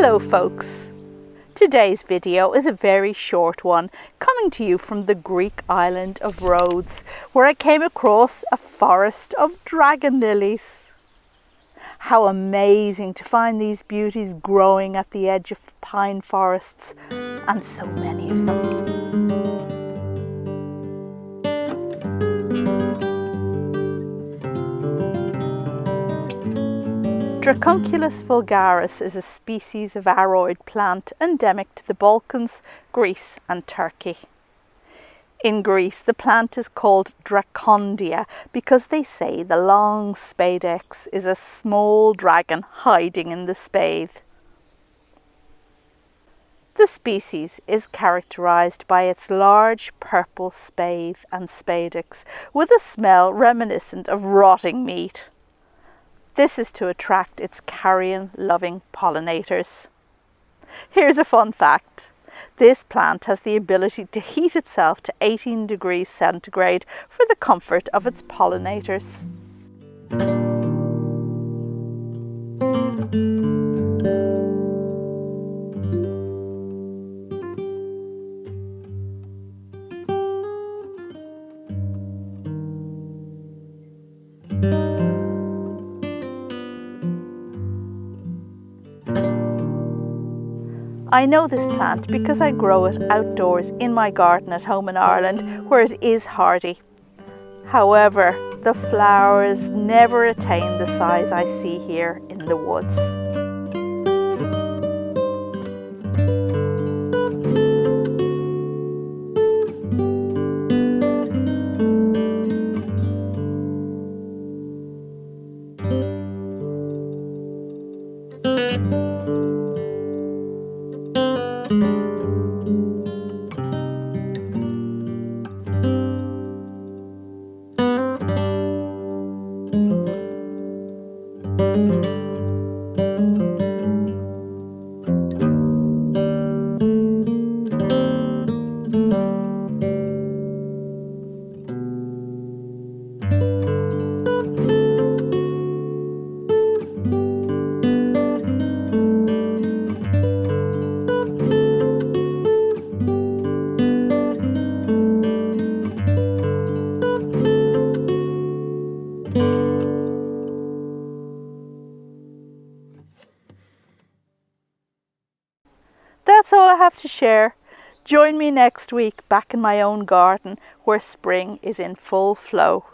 Hello folks! Today's video is a very short one, coming to you from the Greek island of Rhodes, where I came across a forest of dragon lilies. How amazing to find these beauties growing at the edge of pine forests, and so many of them. Dracunculus vulgaris is a species of aroid plant endemic to the Balkans, Greece and Turkey. In Greece, the plant is called Dracondia because they say the long spadix is a small dragon hiding in the spathe. The species is characterized by its large purple spathe and spadix with a smell reminiscent of rotting meat. This is to attract its carrion-loving pollinators. Here's a fun fact. This plant has the ability to heat itself to 18 degrees centigrade for the comfort of its pollinators. I know this plant because I grow it outdoors in my garden at home in Ireland, where it is hardy. However, the flowers never attain the size I see here in the woods. That's all I have to share. Join me next week back in my own garden where spring is in full flow.